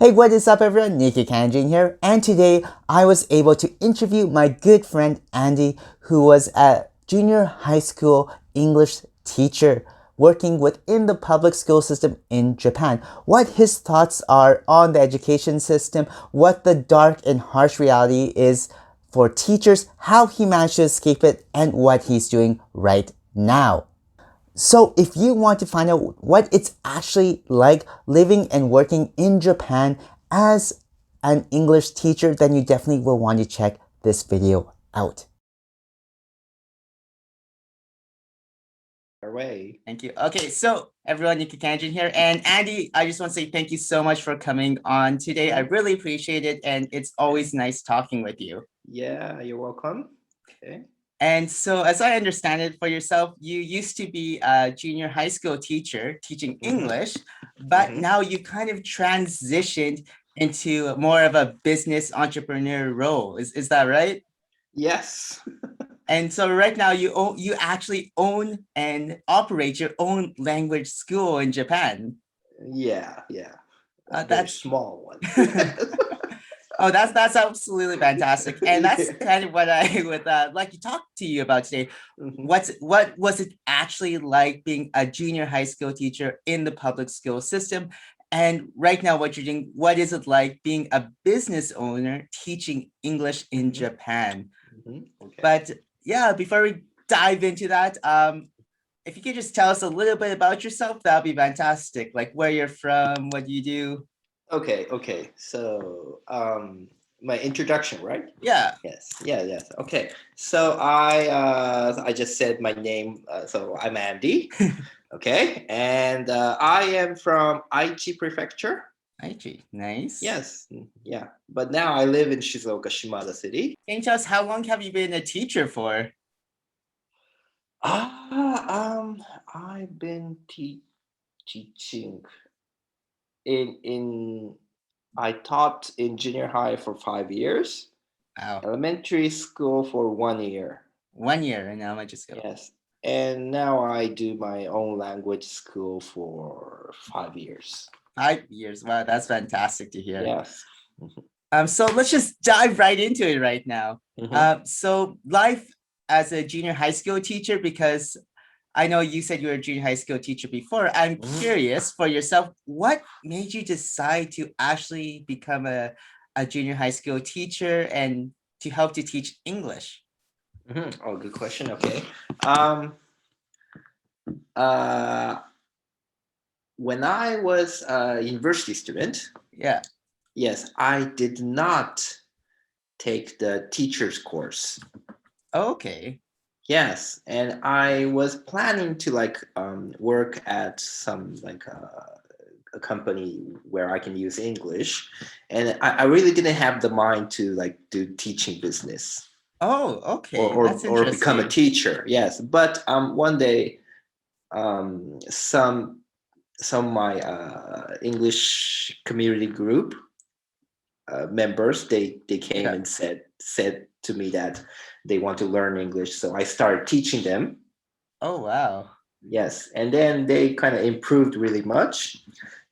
Hey, what is up everyone? Nikkei Canadajin here, and today I was able to interview my good friend Andy, who was a junior high school English teacher working within the public school system in Japan. What his thoughts are on the education system, what the dark and harsh reality is for teachers, how he managed to escape it, and what he's doing right now. So if you want to find out what it's actually like living and working in Japan as an English teacher, then you definitely will want to check this video out. Away. Thank you. Okay, so everyone, Nikkei Kanjin here. And Andy, I just want to say thank you so much for coming on today. I really appreciate it, and it's always nice talking with you. Yeah, you're welcome. Okay. And so, as I understand it for yourself, you used to be a junior high school teacher teaching English, but now you kind of transitioned into more of a business entrepreneur role. Is that right? Yes. And so right now you actually own and operate your own language school in Japan. Yeah. A very That's small one. Oh, that's absolutely fantastic, and that's kind of what I would like to talk to you about today. What was it actually like being a junior high school teacher in the public school system, and right now what you're doing? What is it like being a business owner teaching English in Japan? Okay. But yeah, before we dive into that, if you could just tell us a little bit about yourself, that'd be fantastic. Like where you're from, what do you do? Okay. So, my introduction, right? Yeah. Yes. Okay. So I just said my name. So I'm Andy. Okay, and I am from Aichi Prefecture. Aichi, nice. Yes. Yeah. But now I live in Shizuoka, Shimada City. Can you tell us how long have you been a teacher for? I've been teaching in I taught in junior high for 5 years, Wow. elementary school for 1 year. 1 year in elementary school. Yes, and now I do my own language school for 5 years. 5 years. Wow, that's fantastic to hear. Yes. So let's just dive right into it right now. So life as a junior high school teacher, because I know you said you were a junior high school teacher before. I'm curious for yourself, what made you decide to actually become a junior high school teacher and to help to teach English? Oh, good question. Okay. Um, uh, when I was a university student, Yeah. yes, I did not take the teacher's course. Okay. Yes, and I was planning to work at some a company where I can use English, and I really didn't have the mind to do teaching business Oh, okay. That's or become a interesting. teacher. Yes, but one day some of my English community group members they came Yeah. and said to me that they want to learn English, so I started teaching them. Oh, wow. Yes, and then they kind of improved really much.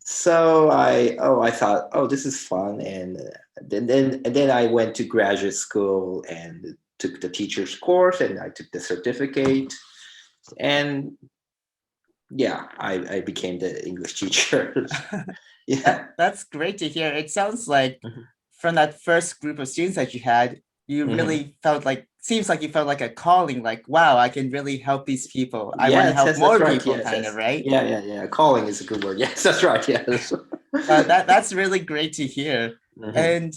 So I thought, oh, this is fun, and then I went to graduate school and took the teacher's course, and I took the certificate, and yeah, I became the English teacher. Yeah. That's great to hear. It sounds like from that first group of students that you had, you really felt like, seems like you felt like a calling, like, wow, I can really help these people. I want to Yes, help that's more right. people, Yes, kind of, yes. right? Yeah. Calling is a good word. Yes, that's right. Yes. That's really great to hear. And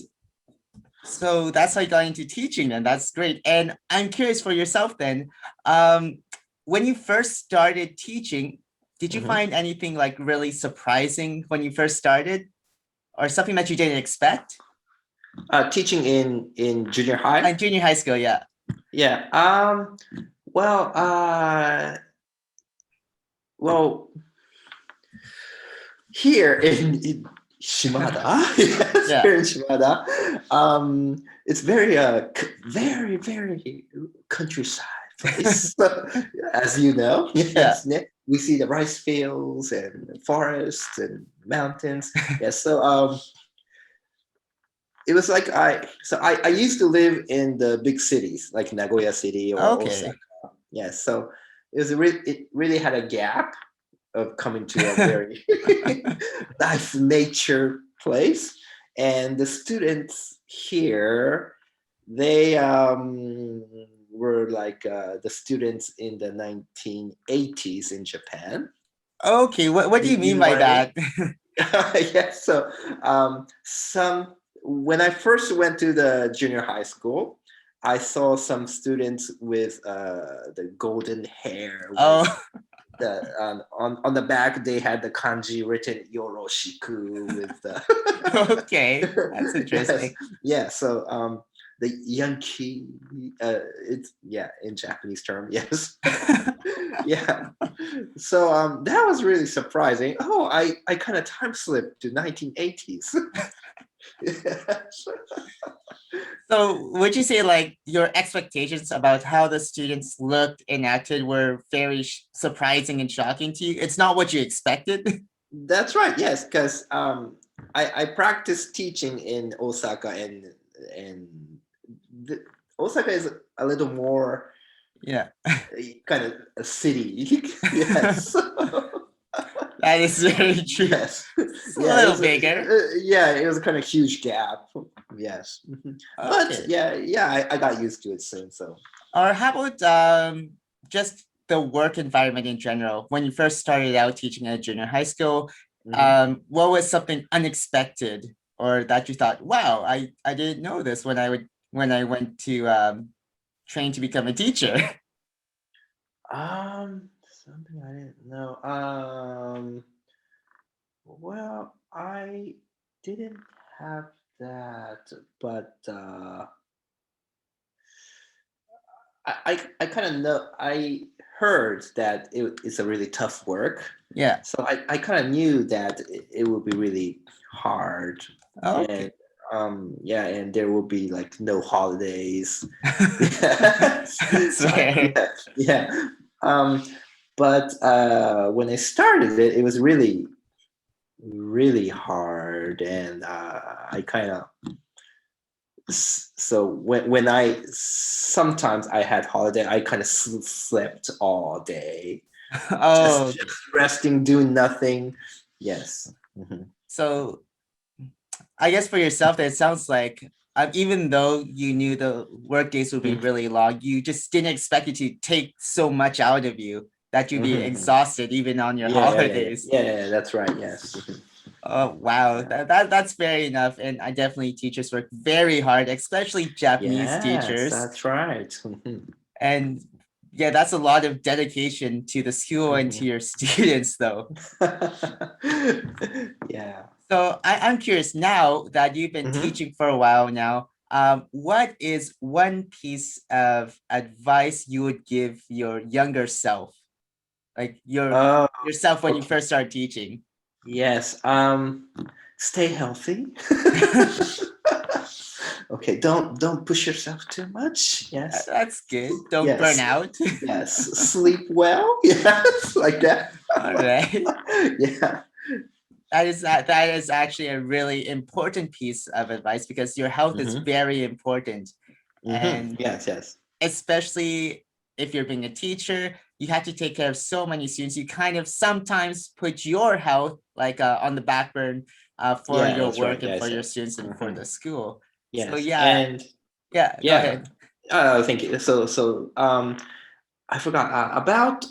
so that's how you got into teaching, and that's great. And I'm curious for yourself then, when you first started teaching, did you find anything like really surprising when you first started, or something that you didn't expect? Teaching in junior high. In junior high school, yeah. Yeah. Well. Well. Here in Shimada, yes, Yeah. here in Shimada, it's very very countryside place, as you know. Yes, we see the rice fields and forests and mountains. Yes, so it was like I used to live in the big cities like Nagoya City or Osaka. Okay. Yes, so it really had a gap of coming to a very nice nature place, and the students here, they were like the students in the 1980s in Japan. Okay, what do you You mean know by what I mean? that? Yes. So some when I first went to the junior high school, I saw some students with the golden hair Oh, with the on the back they had the kanji written yoroshiku with the okay. That's yes, interesting. yeah. So the Yankee, it's yeah in Japanese term, yes. Yeah. So that was really surprising. Oh, I kind of time slipped to 1980s. Yes. So would you say like your expectations about how the students looked and acted were very surprising and shocking to you? It's not what you expected. That's right. Yes, because I practiced teaching in Osaka, and the, Osaka is a little more Yeah, kind of a city. Yes. that is very true. Yes. It's a Yeah, it little was bigger. yeah, it was a kind of huge gap. Yes. But Okay. yeah, I got used to it soon. So Or how about just the work environment in general? When you first started out teaching at junior high school, mhm. what was something unexpected or that you thought, wow, I didn't know this when I went to train to become a teacher? Something I didn't know. Well, I didn't have that, but I kind of know. I heard that it's a really tough work, Yeah. so I kind of knew that it would be really hard, and Okay. yeah, and there will be like no holidays. Yes. That's So fair. yeah, yeah. Um, but when I started it, it was really hard, and I kind of so when I sometimes I had holiday, I kind of slept all day, Oh, okay. just resting, doing nothing. Yes. Mhm. So I guess for yourself, that it sounds like even though you knew the work days would be Mhm. really long, you just didn't expect it to take so much out of you that you'd be Mhm. exhausted even on your Yeah. holidays. Yeah, that's right. Yes. Mhm. Oh wow, Yeah. that's fair enough. And I definitely teachers work very hard, especially Japanese Yes, teachers. that's right. Mhm. And yeah, that's a lot of dedication to the school and to Mhm. your students, though. Yeah. So I'm curious now that you've been Hmm. teaching for a while now. What is one piece of advice you would give your younger self, like Oh, yourself when you okay. first started teaching? Yes. Stay healthy. Okay, don't push yourself too much. Yes. That's good. Don't burn Yes. out. Yes. Sleep well. Yes, like that. All right. Yeah. That is actually a really important piece of advice because your health is Hmm. very important. Hmm. And Yes, yes. especially if you're being a teacher, you have to take care of so many students. You kind of sometimes put your health like on the back burn for Yeah, your that's right. work and for Yes, your yes. students and for Hmm. the school. So Yes. yeah, And yeah, go yeah. ahead. Thank you. So I forgot about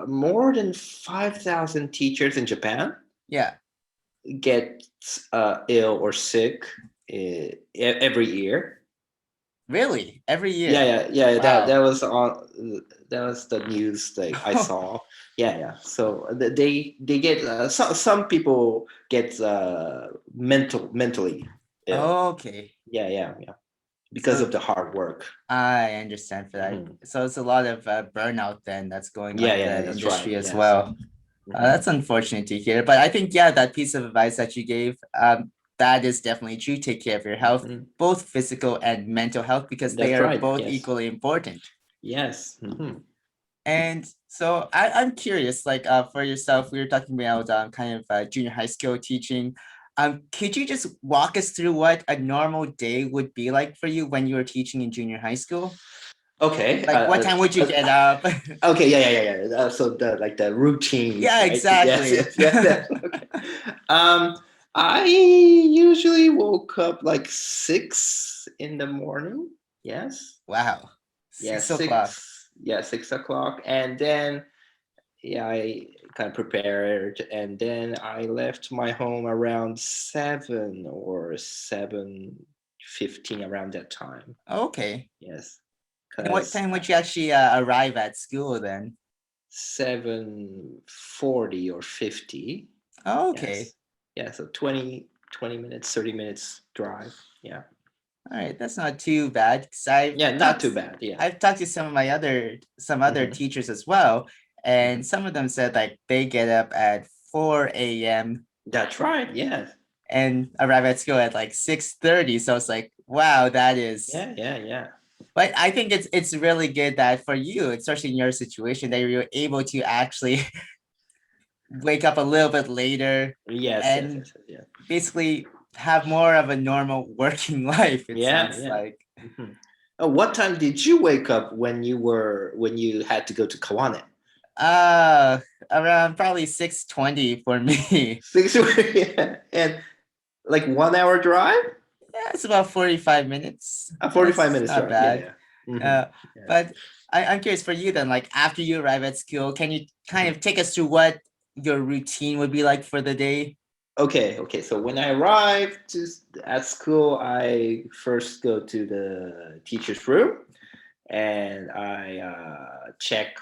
more than 5,000 teachers in Japan Yeah, get ill or sick every year. really, every Yeah, year. yeah. That Wow. was on that was the news that I saw. Yeah, yeah. So they get some people get mentally ill. Okay. Yeah, yeah, yeah. Because So of the hard work. I understand for that. Hmm. So it's a lot of burnout then that's going on Yeah, in yeah. the That's right. industry as Yes. well. Hmm. That's unfortunate to hear, but I think yeah, that piece of advice that you gave, that is definitely true. Take care of your health, Hmm. both physical and mental health, because they That's are right. both Yes. equally important. Yes. Hmm. And so I'm curious, like for yourself, we were talking about kind of junior high school teaching. Could you just walk us through what a normal day would be like for you when you were teaching in junior high school? Okay. Like, what time would you get up? Okay. Yeah. So the like the routines, Yeah, right? Yes. exactly. Yes. Okay. Um, I usually woke up like 6 in the morning. Yes. Wow, Yeah, 6 o'clock. 6. Yeah, 6 o'clock, and then yeah, I kind of prepared, and then I left my home around 7 or 7:15, around that time. Okay. Yes, And what because time would you actually arrive at school then? 7:40 or 50. Okay. Yes, yeah. So 20 minutes, 30 minutes drive. Yeah, All right, that's not too bad. Cause I've yeah, not talked, too bad. Yeah. I've talked to some other Hmm. teachers as well, and Hmm. some of them said like they get up at 4 a.m. That's right. Yes. and arrive at school at like 6:30. So it's like, wow, that is. Yeah. But I think it's really good that for you, especially in your situation, that you're able to actually wake up a little bit later Yes. Yes. and Yes. Yes. basically have more of a normal working life. It Yeah. sounds Yeah. like. Mhm. What time did you wake up when you had to go to Kawane? Uh, Around probably 6:20 for me. 6. Yeah. And like 1 hour drive? Yeah, it's about 45 minutes. A 45 That's minutes not drive. Yeah, bad. yeah. Hmm. Uh, Yes. but I'm curious for you then, like after you arrive at school, can you kind Mhm. of take us through what your routine would be like for the day? Okay. So when I arrived at school, I first go to the teacher's room, and I check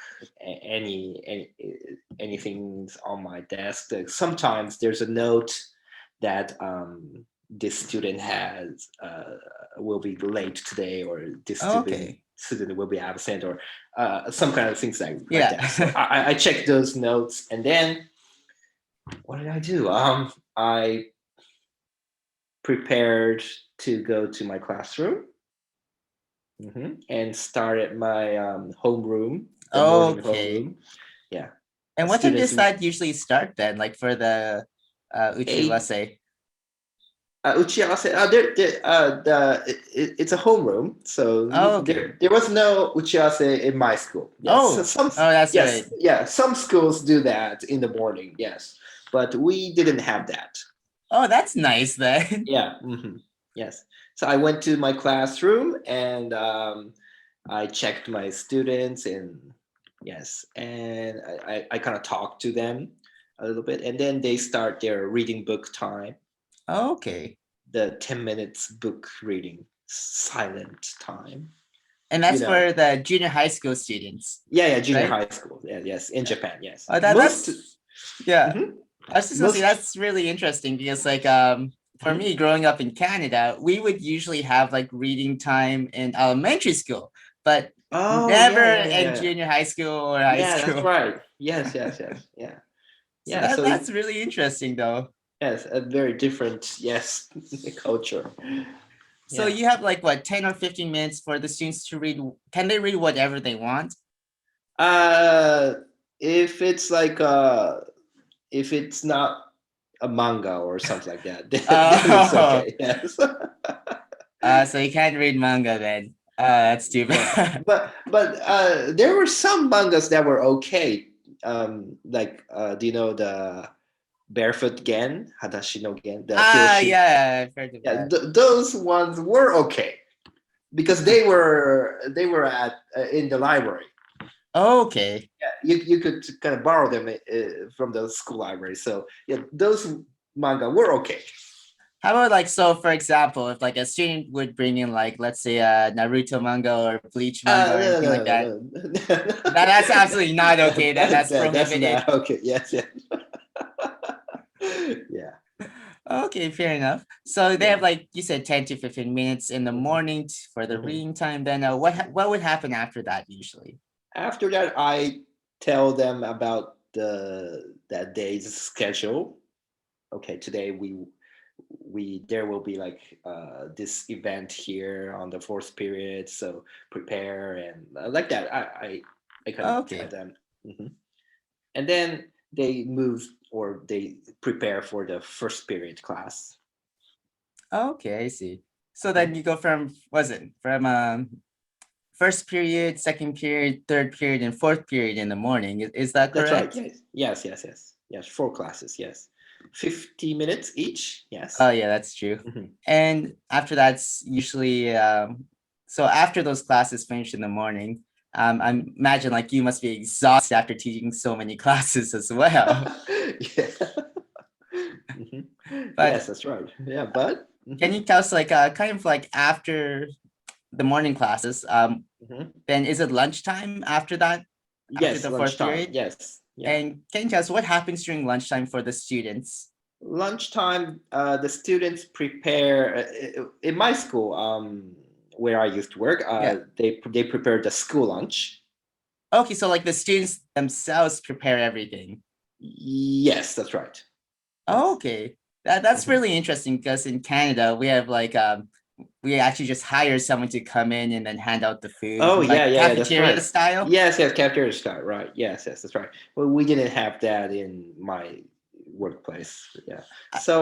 anything's on my desk. Like, sometimes there's a note that this student has will be late today, or this Okay. student will be absent, or some kind of things like Yeah. that. So I check those notes, and then what did I do? I prepared to go to my classroom. And started my homeroom, the morning Okay. homeroom. Yeah, And what time students does that usually start then? Like for the eight. uchirase? Uchiase, it's a homeroom, so Oh, okay. there was no uchiase in my school. Yes, so Oh, oh, that's yes, right. yeah, some schools do that in the morning. Yes, but we didn't have that. Oh, that's nice then. Yeah. Yes. So I went to my classroom, and I checked my students, and yes, and I kind of talked to them a little bit, and then they start their reading book time, Okay. the 10 minutes book reading silent time. And You that's know, for the junior high school students, yeah, junior right? high school. Yeah, yes, in Japan, yes. Oh, Most, yeah. mhm, I was just gonna say most, that's really interesting because like for mhm. me growing up in Canada, we would usually have like reading time in elementary school, but Oh, never in yeah. junior high school or high Yeah, that's school. right. Yes. Yeah. So Yeah, that so that's really interesting though. yes, a very different, yes, culture. So Yeah. you have like what 10 or 15 minutes for the students to read. Can they read whatever they want? Uh, if it's like if it's not a manga or something like that, then it's Oh, okay. Yes. so you can't read manga then. That's too Yeah, bad. but there were some mangas that were okay. Like do you know the Barefoot Gen, Hadashi no Gen, the Hiroshi? Yeah, I've heard of Yeah, that. those ones were okay because they were at in the library. Okay. Yeah, you could kind of borrow them from the school library. So yeah, those manga were okay. How about like so for example, if like a student would bring in like let's say a Naruto manga or Bleach manga or anything like that, No, no, no. that's absolutely not okay. That's That's prohibited. not okay. Yes, yeah, Okay, fair enough. So they have yeah. like you said 10 to 15 minutes in the Hmm. morning for the Hmm. reading time. Then what would happen after that usually? After that, I tell them about the that day's schedule. Okay, today we there will be like this event here on the fourth period, so prepare, and like that. I kind of tell Okay. them. Hmm. And then they move. or they prepare for the first period class. Okay, I see. So Mhm. then you go from, was it from first period, second period, third period, and fourth period in the morning. Is that That's right. correct? Yes. Yes. Yes. Yes. Yes. Four classes. Yes. 50 minutes each. Oh Yes. yeah, that's true. Mhm. And after that's usually so after those classes finish in the morning, I imagine like you must be exhausted after teaching so many classes as well. Yeah. Mhm. Yes, But that's right. Yeah, but can you tell us like kind of like after the morning classes, then is it lunchtime after that, after yes, the fourth lunchtime. period? Yes. Yeah. And can you tell us what happens during lunchtime for the students? Lunchtime, the students prepare in my school, where I used to work. Yeah. They prepare the school lunch. Okay, so like the students themselves prepare everything. Yes, that's right. Oh, Yes. okay. That's Mhm. really interesting because in Canada we have like we actually just hire someone to come in and then hand out the food Oh yeah, like yeah, yeah. That's cafeteria right. style. Yes, yes, cafeteria style. Right. Yes, yes, that's right. Well, we didn't have that in my workplace. Yeah. Uh, So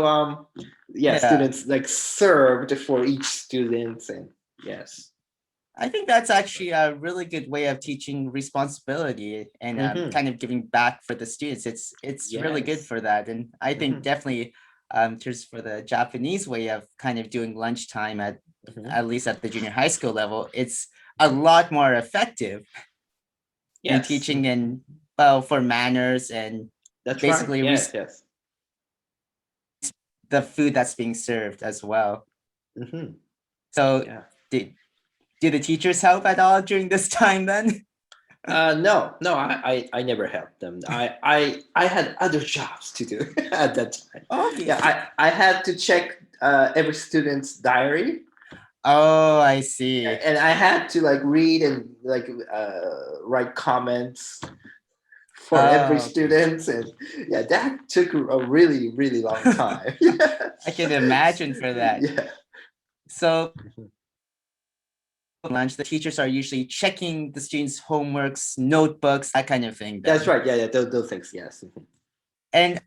yeah, Yeah. students like served for each student, and yes. I think that's actually a really good way of teaching responsibility and Mm-hmm. kind of giving back for the students. It's really good Yes. for that, and I think Mm-hmm. definitely just for the Japanese way of kind of doing lunchtime Mm-hmm. at least at the junior high school level, it's a lot more effective in Yes. teaching and well for manners and That's right. basically Yes, yes. the food that's being served as well. Mm-hmm. So Yeah. did do the teachers help at all during this time then? No, no, I never helped them. I had other jobs to do at that time. Yeah, Okay. I had to check every student's diary, Oh, I see. and I had to like read and like write comments for every Oh, okay. student, and yeah, that took a really really long time. I can imagine for that. Yeah, So lunch, the teachers are usually checking the students' homeworks, notebooks, that kind of thing that's then. right. Yeah, yeah, those things. Yes. And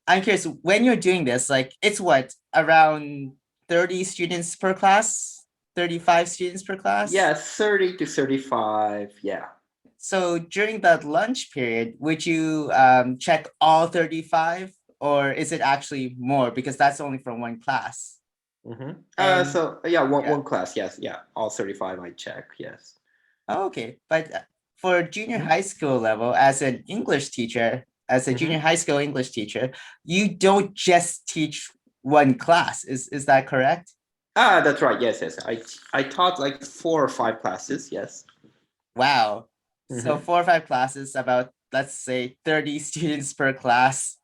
I'm curious, when you're doing this, like it's what, around 30 students per class, 35 students per class? Yeah, 30 to 35. Yeah. So during that lunch period, would you check all 35 or is it actually more because that's only from one class? Mm-hmm. And So yeah, yeah, one class. Yes. Yeah. All 35. I check. Yes. oh, okay. But for junior Mm-hmm. high school level, as an English teacher, as a junior Mm-hmm. high school English teacher, you don't just teach one class. Is that correct? That's right. Yes. Yes. I taught like 4 or 5 classes. Yes. Wow. So Mm-hmm. 4 or 5 classes, about let's say 30 students per class.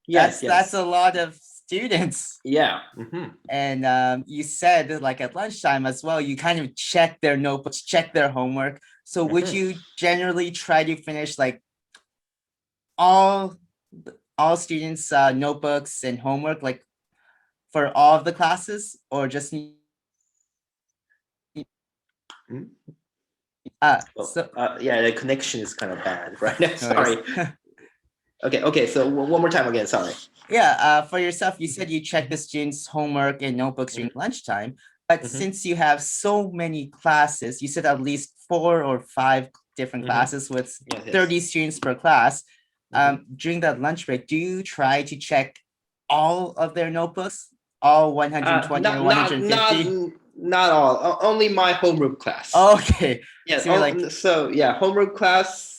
Yes. That's Yes. a lot of students. Yeah. Mm-hmm. And you said that, like at lunchtime as well, you kind of check their notebooks, check their homework. So would Mm-hmm. you generally try to finish like all all students' notebooks and homework, like for all of the classes, or just Mm-hmm. Oh, so yeah. The connection is kind of bad right now. no worries. Sorry. Okay. Okay. So one more time again. Sorry. Yeah, for yourself, you said you check the students' homework and notebooks during lunchtime. But Mm-hmm. since you have so many classes, you said at least 4 or 5 different Mm-hmm. classes with Yes. Yes. 30 students per class. Mm-hmm. During that lunch break, do you try to check all of their notebooks, all 120 or Not not not 150? not all. Only my homeroom class. Okay, Yeah. so you're like, So yeah, homeroom class.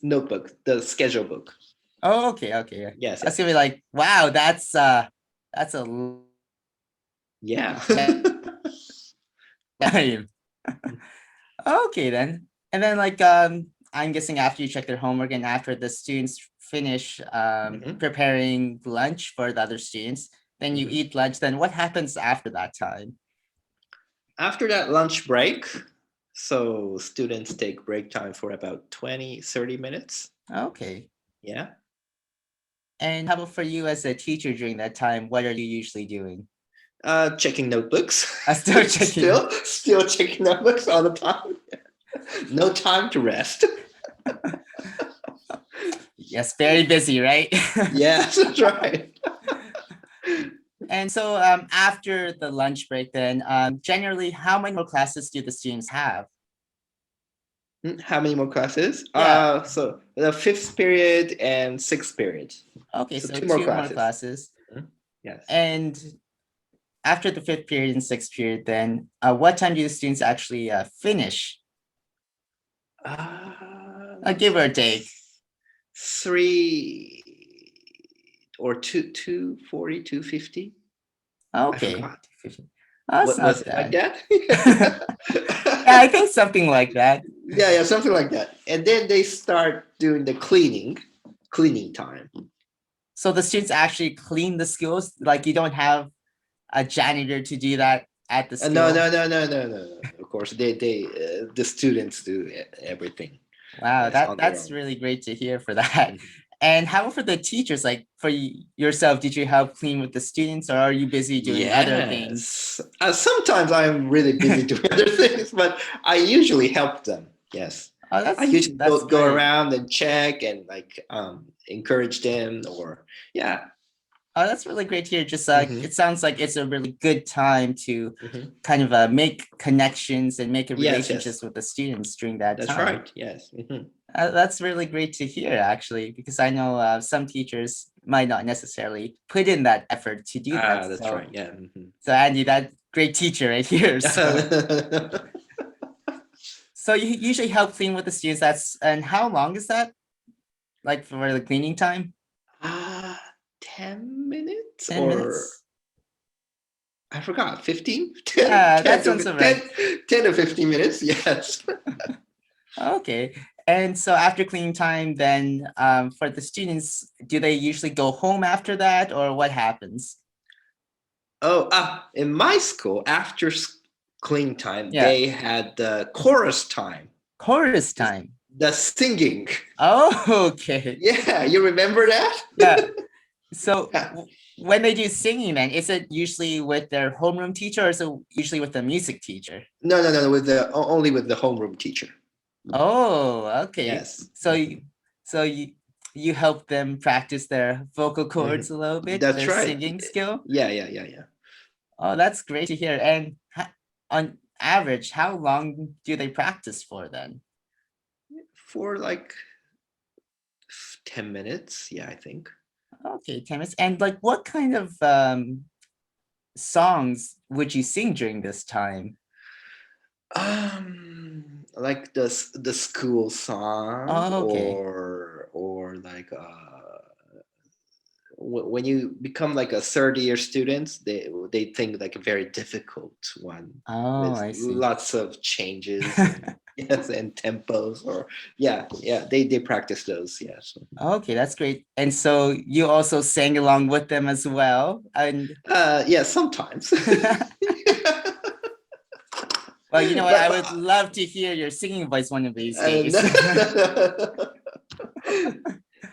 Notebook, the schedule book. oh, okay, okay. Yes. I was Yes. gonna be like, wow, that's a Yeah. time. Okay then. And then like I'm guessing after you check their homework and after the students finish Mhm, preparing lunch for the other students, then you mhm. eat lunch. Then what happens after that time? After that lunch break, so students take break time for about 20-30 minutes. Okay. Yeah. And how about for you as a teacher during that time? What are you usually doing? Checking notebooks. I still checking. Still checking notebooks all the time. No time to rest. Yes, very busy, right? Yes, that's right. And so after the lunch break, then generally, how many more classes do the students have? How many more classes? Yeah. So the fifth period and sixth period. Okay, So so two more two more classes. classes. Mhm. Yes. And after the fifth period and sixth period, then what time do the students actually finish? Give or take. Three or two 40, 250. I Okay. forgot. Oh, that's What was not it like bad. that? Yeah, I think something like that. Yeah, something like that. And then they start doing the cleaning time. So the students actually clean the schools, like you don't have a janitor to do that at the No, school. no, no, no, no, no, no. Of course, the students do everything. Wow, Yes, on their that's own. really great to hear for that. Mhm. And how about for the teachers? Like for yourself, did you help clean with the students, or are you busy doing other things? Yes. Sometimes I'm really busy doing other things, but I usually help them. Yes. Oh, I usually that's go great. around and check and like encourage them or yeah. Oh, that's really great to hear. Just Hmm. it sounds like it's a really good time to Hmm. kind of make connections and make Yes, yes. relationships with the students during that That's time. right. Yes. Hmm. That's really great to hear, actually, because I know some teachers might not necessarily put in that effort to do that. That's right. Yeah. Hmm. So Andy, that great teacher right here. So you usually help clean with the students. And how long is that? Like for the cleaning time? uh 10 minutes 10 minutes? or I forgot 15 10 Yeah, 10 that to sounds all 10 right. 10 to 15 minutes. Yes. Okay. And so after cleaning time, then for the students, do they usually go home after that, or what happens? Oh, in my school, after clean time, Yeah, they had the chorus time, chorus time. the singing. Oh, okay. Yeah, you remember that? Yeah. So when they do singing, then is it usually with their homeroom teacher, or is it usually with the music teacher? No, no, no, with the only with the homeroom teacher. Oh, okay. Yes. So you help them practice their vocal cords Mhm. a little bit, That's their right. singing skill. Yeah, yeah, yeah, yeah. Oh, that's great to hear. And on average, how long do they practice for then? For like 10 minutes. Yeah, I think. Okay, 10 minutes. And like what kind of songs would you sing during this time? Like the school song, Oh, okay. or like when you become like a third year student, they think like a very difficult one Oh, with I see. lots of changes and yes and tempos or yeah they practice those yes. Okay, that's great. And so you also sang along with them as well. And Yeah, sometimes. well, you know what? I but would love to hear your singing voice one of these and days.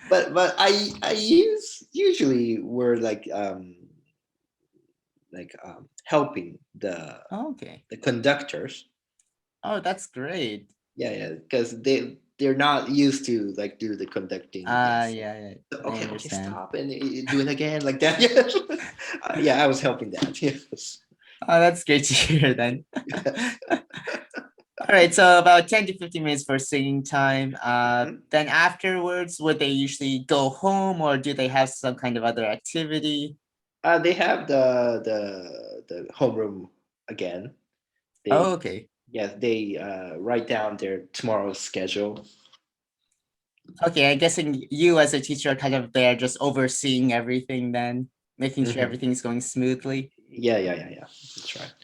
but I usually were like helping Okay. the conductors. Oh, that's great. Yeah, because they're not used to like do the conducting. Yes. Yeah, yeah, I Okay, okay, understand. stop and do it again like that. Yes. Yeah, I was helping that. Yes. Oh, that's great to hear then. Yes. All right, so about 10 to 15 minutes for singing time. Mhm. Then afterwards, would they usually go home or do they have some kind of other activity? They have the homeroom again. Oh, They okay. yes they write down their tomorrow's schedule. Okay, I'm guessing you as a teacher are kind of there just overseeing everything then, making sure Hmm. everything's going smoothly. Yeah. That's right.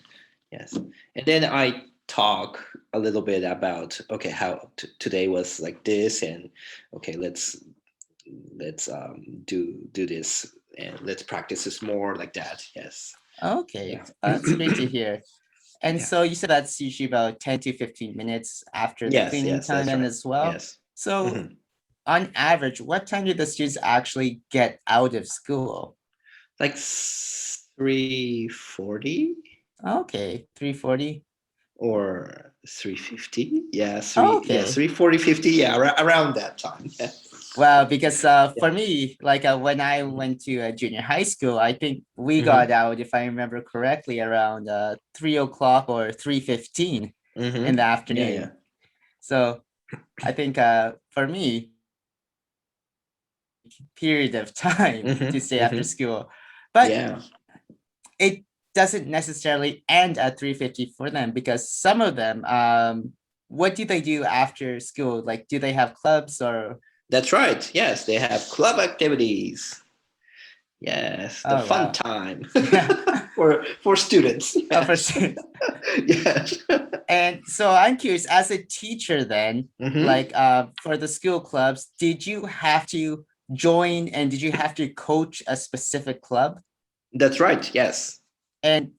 Yes, and then I talk a little bit about okay how today was like this and okay let's do this and let's practice this more like that. Yes. Okay, Yeah. that's great to hear. And Yeah. so you said that's usually about 10 to 15 minutes after the Yes. cleaning Yes. time That's then right. as well. Yes. So Hmm. on average, what time do the students actually get out of school? Like 3:40 Okay, 3:40. or 3:50. Yeah. 3. Yeah. Okay. 3:40 50. Yeah. Around that time. Yeah. Well, because Yeah. for me, like when I Hmm. went to junior high school, I think we got Hmm. out, if I remember correctly, around 3 o'clock or 3:15 in Hmm. the Yeah, yeah. afternoon. So I think for me, period of time to Hmm. stay after Hmm. school, but Yeah, it doesn't necessarily end at 3:50 for them because some of them, what do they do after school? Like, do they have clubs or? that's right. Yes, they have club activities. Yes, the Oh fun wow, time yeah, for students. for Yes, sure. yes. And so I'm curious, as a teacher, then, Hmm. like for the school clubs, did you have to join and did you have to coach a specific club? That's right. Yes. And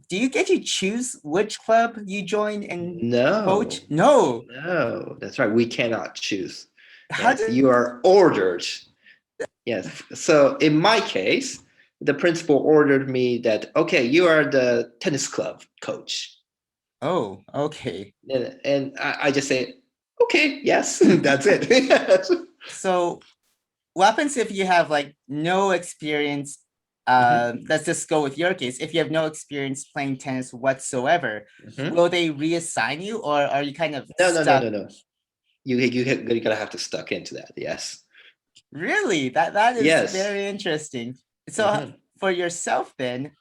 do you get to choose which club you join and coach? No, No. no, that's right. We cannot choose. How Yes, did you are ordered. Yes. So in my case, the principal ordered me that, okay, you are the tennis club coach. Oh, okay. And I just say, okay, yes, that's it. Yes. So what happens if you have like no experience? Hmm. Let's just go with your case. If you have no experience playing tennis whatsoever, Hmm. will they reassign you or are you kind of No, no, no, stuck? no, no. You gotta have to stuck into that. Yes. Really? That is Yes. very interesting. So Hmm. for yourself then,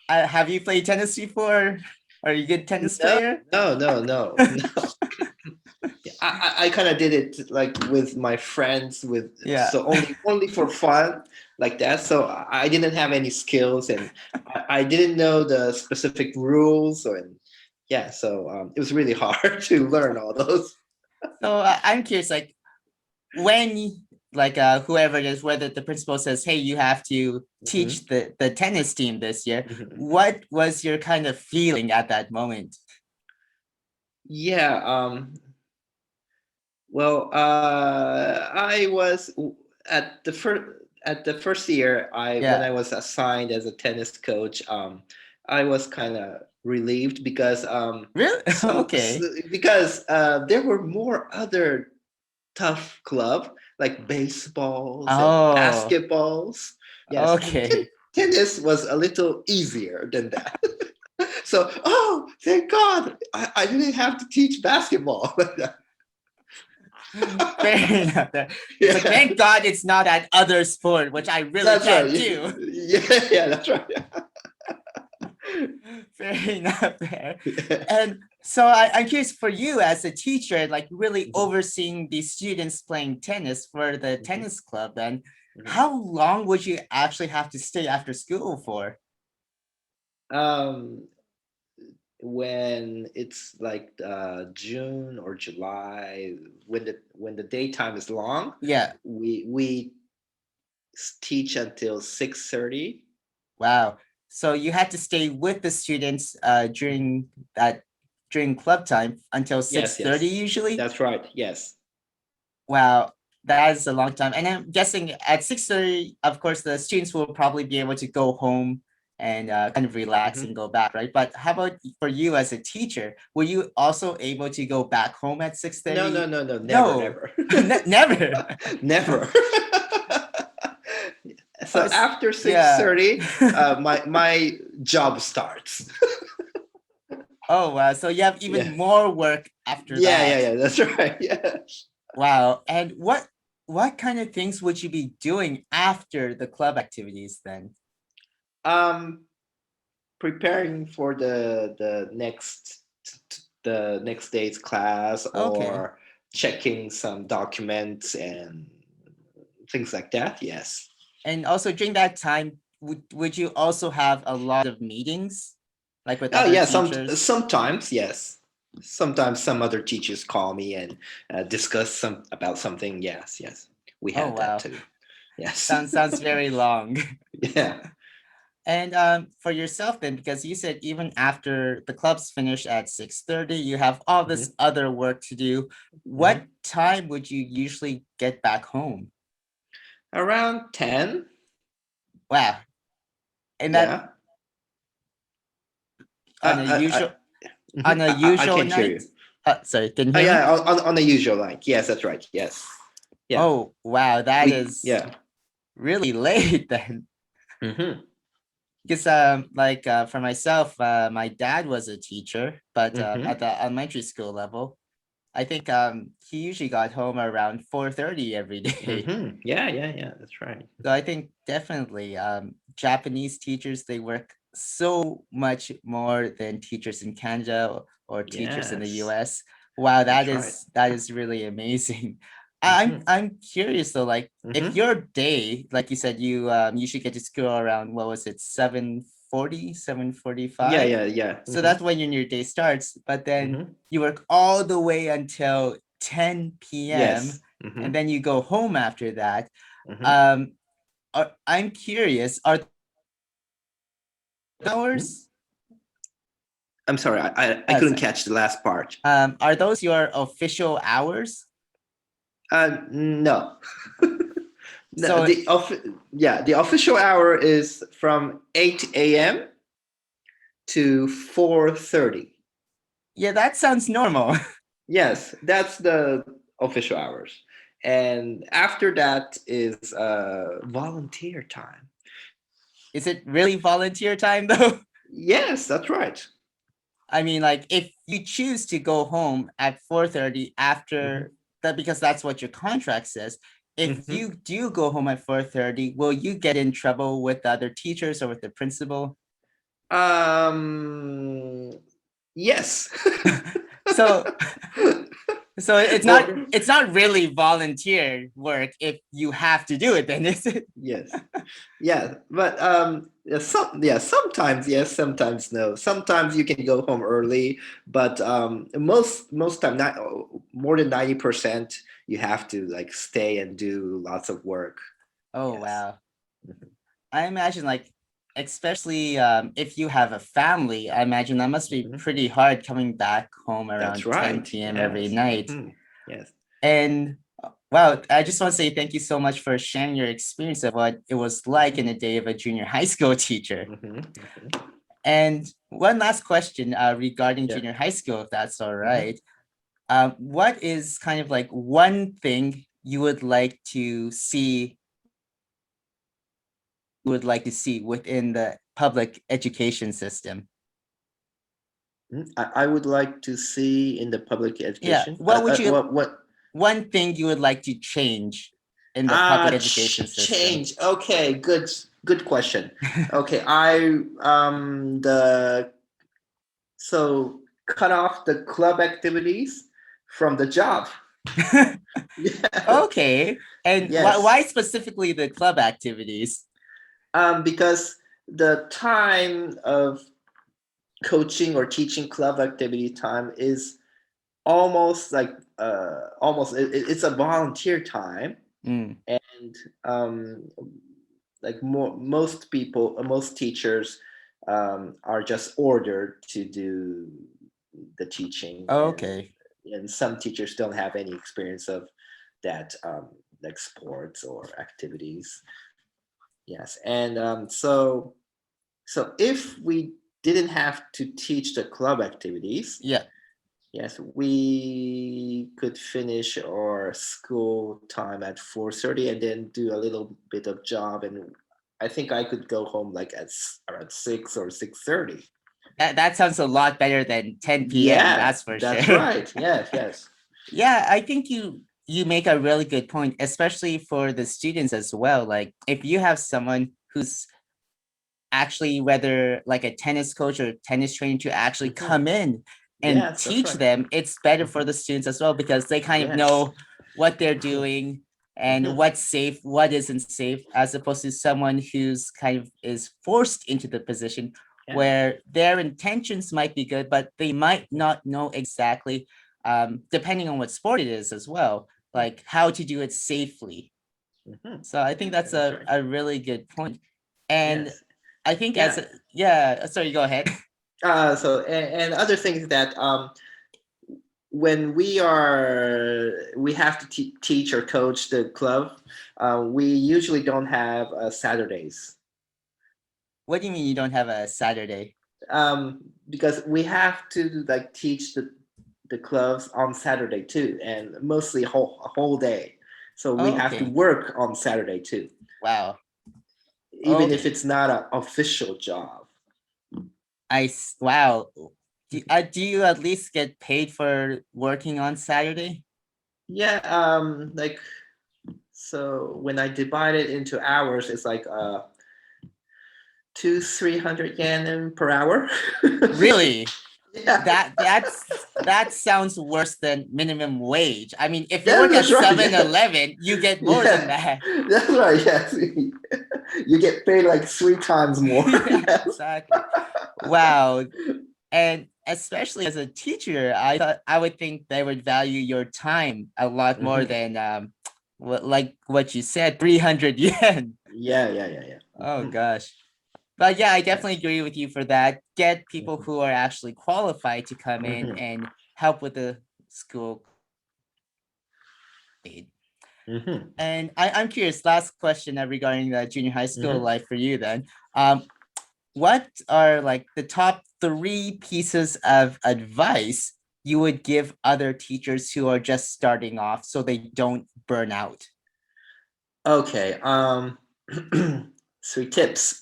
have you played tennis before? Are you a good tennis No, player? no, no, no, no. I kind of did it like with my friends, with Yeah. so only for fun, like that. So I didn't have any skills, and I didn't know the specific rules, or and yeah. So it was really hard to learn all those. So I'm curious, like when like whoever it is, whether the principal says, "Hey, you have to Hmm. teach the tennis team this year," Hmm. what was your kind of feeling at that moment? Yeah. Well, I was at the first year. I When Yeah. I was assigned as a tennis coach, I was kind of relieved because Really? Okay. there were more other tough club like baseballs and Oh, basketballs. Yes, and okay. tennis was a little easier than that. So, oh, thank God, I didn't have to teach basketball. Fair enough there. It's like, Yeah. thank God it's not that other sport, which I really That's right. can't do. Yeah, yeah, that's right. Fair enough there. And so I'm curious for you as a teacher, like really Mhm, overseeing the students playing tennis for the mhm, tennis club, then mhm. how long would you actually have to stay after school for? Um, when it's like June or July, when the daytime is long, Yeah. we teach until 6:30. Wow. So you had to stay with the students that during club time until Yes, 6:30 yes, usually? that's right. Yes. Wow, that is a long time. And I'm guessing at 6:30, of course, the students will probably be able to go home and kind of relax Hmm. and go back, right? But how about for you as a teacher? Were you also able to go back home at No, no, 6:30? no, no, never, No, never, never. never. Oh, So after six yeah. thirty, my job starts. Oh, wow. So you have Yeah, even more work after yeah, yeah, that. yeah. That's right. Yeah. Wow. And what kind of things would you be doing after the club activities then? Um, Preparing for the next day's class, Okay. or checking some documents and things like that. Yes. And also during that time, would you also have a lot of meetings, like with Oh other yeah. teachers? Sometimes yes. Sometimes some other teachers call me and discuss about something. Yes, yes. We Oh had that wow, too. Yes. sounds very long. Yeah. And for yourself then, because you said even after the clubs finish at 6:30, you have all Hmm. this other work to do. What Hmm. time would you usually get back home? Around 10. Wow, and that Yeah. on a I, usual I, mhm. I usual can't hear night. you. Sorry, can you Oh hear me? yeah, on the usual line. Yes, that's right. Yes. Yeah. Oh, wow, that is Yeah. really late then. Mm-hmm. Because like for myself, my dad was a teacher, but at Mm-hmm. the elementary school level. I think he usually got home around 4:30 every day. Mm-hmm. Yeah, yeah, yeah. That's right. So I think definitely Japanese teachers, they work so much more than teachers in Canada or teachers in the Yes, US. Wow, that's right. that is really amazing. Mm-hmm. I'm curious though, like if Mm-hmm. your day, like you said, you should get to school around what was it, 7:40, seven forty Yeah, five. yeah, yeah. So Mm-hmm. that's when your day starts, but then Mm-hmm. you work all the way until 10 p.m. Yes. and Mm-hmm. then you go home after that. Mm-hmm. Um, I'm curious, are Mm-hmm. those I'm sorry, I couldn't sorry. catch the last part. Are those your official hours? No. No, So yeah, the official hour is from 8 a.m. to 4:30. yeah, that sounds normal. Yes, that's the official hours. And after that is volunteer time. Is it really volunteer time though? Yes, that's right. I mean, like if you choose to go home at 4:30 Mm-hmm. after that, because that's what your contract says. If Mm-hmm. you do go home at 4:30, will you get in trouble with the other teachers or with the principal? Um, yes. So so Well, it's not really volunteer work if you have to do it, then is it? yes. Yeah, but yeah, sometimes yes, sometimes no. Sometimes you can go home early, but most time, not more than 90%, you have to like stay and do lots of work. Oh Yes. wow. I imagine like especially if you have a family, I imagine that must be Mhm. pretty hard coming back home That's around right. 10 p.m. every Yes. night. Yes. And wow, I just want to say thank you so much for sharing your experience of what it was like in Hmm. the day of a junior high school teacher. Hmm. And one last question regarding Yeah. junior high school, if that's all Hmm. right. What is kind of like one thing you would like to see within the public education system? I would like to see in the public Yeah, education. what would you What one thing you would like to change in the public education system? Change. Okay, good question. Okay, I the so cut off the club activities from the job. Yes. Okay. And Yes. why specifically the club activities? Because the time of coaching or teaching club activity time is almost like it's a volunteer time, Mm. and like most people, most teachers are just ordered to do the teaching, Okay. and some teachers don't have any experience of that, like sports or activities. Yes, and so if we didn't have to teach the club activities, Yeah. yes, we could finish our school time at 4:30 and then do a little bit of job, and I think I could go home like at around 6 or 6:30. That sounds a lot better than 10 p.m. Yeah, That's for that's sure. right. Yes, yes. Yeah, I think you make a really good point, especially for the students as well. Like if you have someone who's actually whether like a tennis coach or tennis trainer to actually Hmm. come in and Yes, that's teach right. them, it's better Hmm. for the students as well because they kind of Yes. know what they're doing and Hmm. what's safe, what isn't safe, as opposed to someone who's kind of is forced into the position Yeah. where their intentions might be good, but they might not know exactly, depending on what sport it is as well, Yeah. like how to do it safely. Hmm. So I think that's That's right. a really good point. And Yes. I think as Yeah. a, yeah, sorry, go ahead. And other things that when we have to teach or coach the club, we usually don't have Saturdays, What do you mean you don't have a Saturday? because we have to like teach the clubs on Saturday too, and mostly a whole day. So we have to Okay. work on Saturday too, Wow. even if Okay. it's not an official job. Wow. Do you at least get paid for working on Saturday? Yeah, like so when I divide it into hours, it's like 200-300 yen per hour. Really? Yeah, That sounds worse than minimum wage. I mean, if you work at that's right. 7 Yes, you get more than yeah, that. that's right. Yes, you get paid like 3 times more. Yeah, Yes. exactly. Wow. And especially as a teacher, I thought I would think they would value your time a lot more Hmm. than like what you said, 300 yen. Yeah, yeah, yeah, yeah. Oh Hmm. gosh. But yeah, I definitely Yes. agree with you for that. Get people who are actually qualified to come in Hmm. and help with the school aid. Hmm. And I'm curious, last question regarding the junior high school Hmm. life for you then. Um, what are like the top three pieces of advice you would give other teachers who are just starting off so they don't burn out? Okay. 3 tips.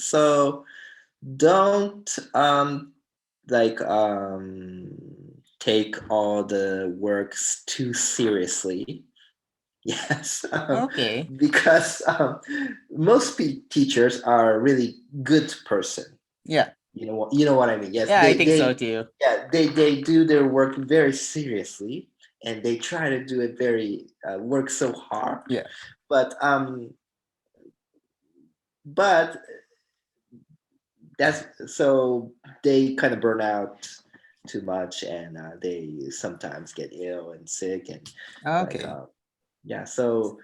So don't like take all the works too seriously. Yes, Okay. because most teachers are really good person. Yeah. You know what I mean. Yes, Yeah, I think so too. yeah, they do their work very seriously, and they try to do it very work so hard. Yeah. But but that's so they kind of burn out too much, and they sometimes get ill and sick, and like Okay. yeah. So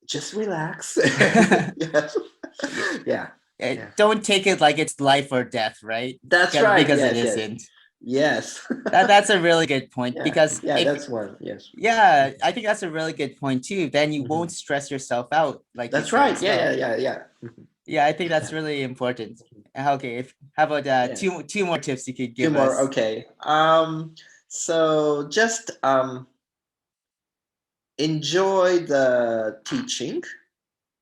just relax. Yes. Yeah. Yeah. Yeah. Don't take it like it's life or death, right? That's right. Because it Yes. Yes. isn't. Yes. That's a really good point Yeah. because Yeah. if That's one. Yes. yeah, I think that's a really good point too. Then you Hmm. won't stress yourself out, like you That's said. right. Yeah. Yeah. So Yeah. Yeah. Mhm. yeah, I think that's Yeah. really important. Okay, if how about Yes. two more tips you could Two give more. us? Okay. So just enjoy the teaching.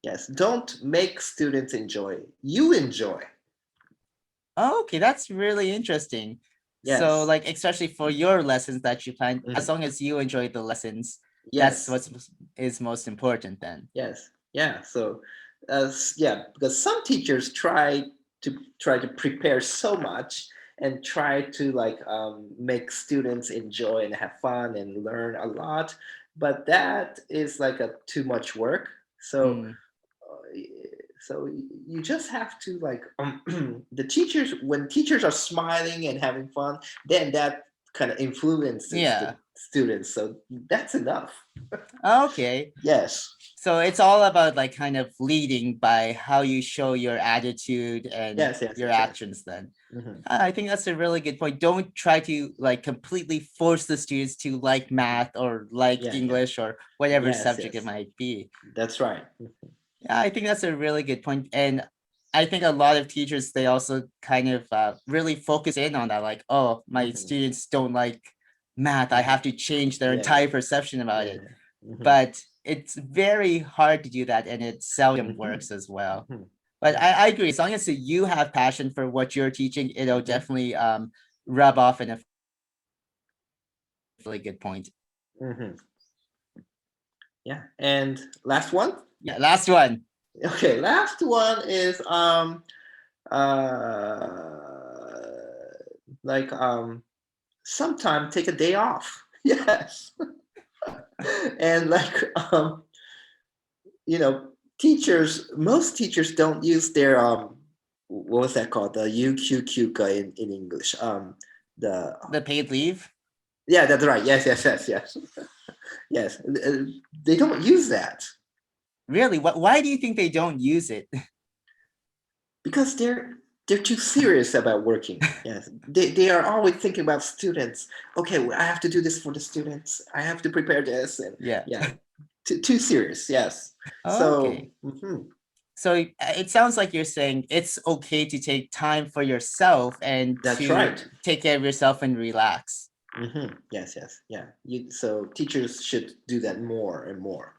Yes. Don't make students enjoy. You enjoy. Oh, okay, that's really interesting. So, Yes. like, especially for your lessons that you plan, as Mhm. long as you enjoy the lessons, that's Yes. what is most important then. Yes. Yeah. So, yeah, because some teachers try to prepare so much and try to like make students enjoy and have fun and learn a lot, but that is like a too much work. So, Mm, uh, so you just have to like the teachers when teachers are smiling and having fun, then that kind of influences the yeah. students. So that's enough. Okay. Yes. So it's all about like kind of leading by how you show your attitude and Yes. Yes. your Yes. Yes. actions then. Hmm. I think that's a really good point. Don't try to like completely force the students to like math or like Yeah, yeah. English or whatever Yes, subject it yes. might be. That's right. Yeah, I think that's a really good point. And I think a lot of teachers, they also kind of really focus in on that. Like, oh, my Hmm. students don't like math. I Hmm. have to change their Yeah, yeah, entire perception about yeah, it. yeah. Hmm. But it's very hard to do that. And it seldom Hmm. works as well. Hmm. But Yeah. I agree. As long as you have passion for what you're teaching, it'll Hmm. definitely rub off in a really good point. Hmm. Yeah. And last one. Yeah, last one. Okay, last one is uh like sometime take a day off. Yes. And like teachers most teachers don't use their what was that called, the UQQ in English, the The paid leave. yeah, that's right. Yes, yes, yes, yes. Yes. They don't use that Really? Why do you think they don't use it? because they're too serious about working. Yes, they are always thinking about students. Okay, well, I have to do this for the students. I have to prepare this, and Yeah. yeah, too serious. Yes. So Okay. So it sounds like you're saying it's okay to take time for yourself and that's to right. take care of yourself and relax. Yes, yes, yeah. So teachers should do that more and more.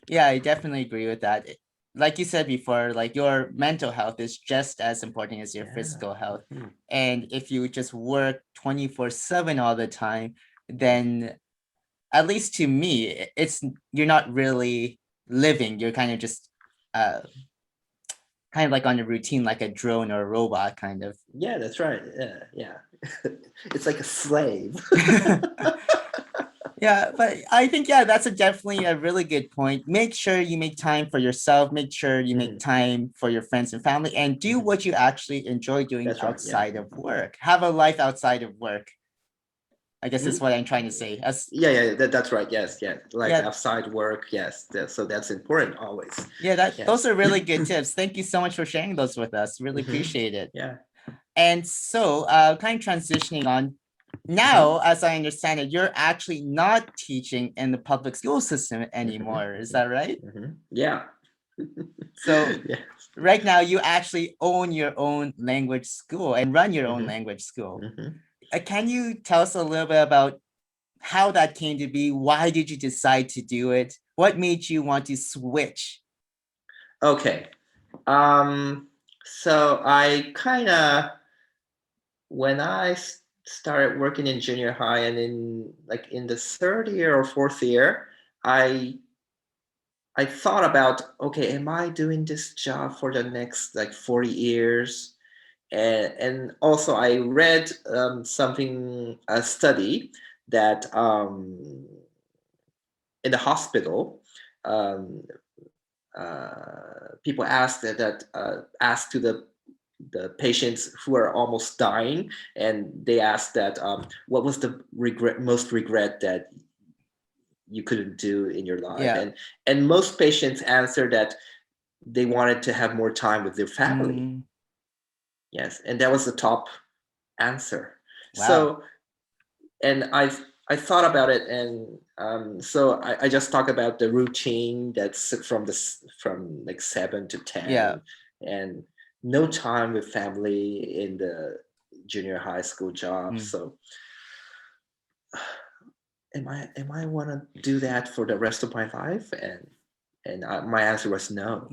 Yeah, I definitely agree with that. Like you said before, like your mental health is just as important as your Yeah. physical health. Hmm. And if you just work 24/7 all the time, then at least to me, it's you're not really living. You're kind of just uh kind of like on a routine, like a drone or a robot kind of. Yeah, that's right. Yeah, yeah. It's like a slave. Yeah, but I think yeah, that's definitely a really good point. Make sure you make time for yourself, make sure you make Hmm. time for your friends and family, and do Hmm. what you actually enjoy doing That's right. Yeah. outside of work. Have a life outside of work. I guess Hmm? that's what I'm trying to say. As Yeah, yeah. That's right. Yes, yes. Like yeah, outside work. Yes. So that's important always. yeah, that those Yes. are really good tips. Thank you so much for sharing those with us. Really Hmm. appreciate it. Yeah. And so, kind of transitioning on Hmm. now, as I understand it, you're actually not teaching in the public school system Hmm. anymore. Is that right? Yeah. So Yeah. right now you actually own your own language school and run your own Hmm. language school. Hmm. Can you tell us a little bit about how that came to be? Why did you decide to do it? What made you want to switch? Okay. Um. So I kind of when started working in junior high and in the third year or fourth year, I I thought about, okay, am I doing this job for the next like 40 years? And also I read a study that in the hospital, um, people asked to the patients who are almost dying, and they asked that what was the most regret that you couldn't do in your life, Yeah. and most patients answered that they wanted to have more time with their family. Mm, Yes, and that was the top answer. wow. So, and I thought about it, and so I just talk about the routine that's from like 7 to 10, Yeah. and no time with family in the junior high school job. Mm. So, am I want to do that for the rest of my life? And my answer was no.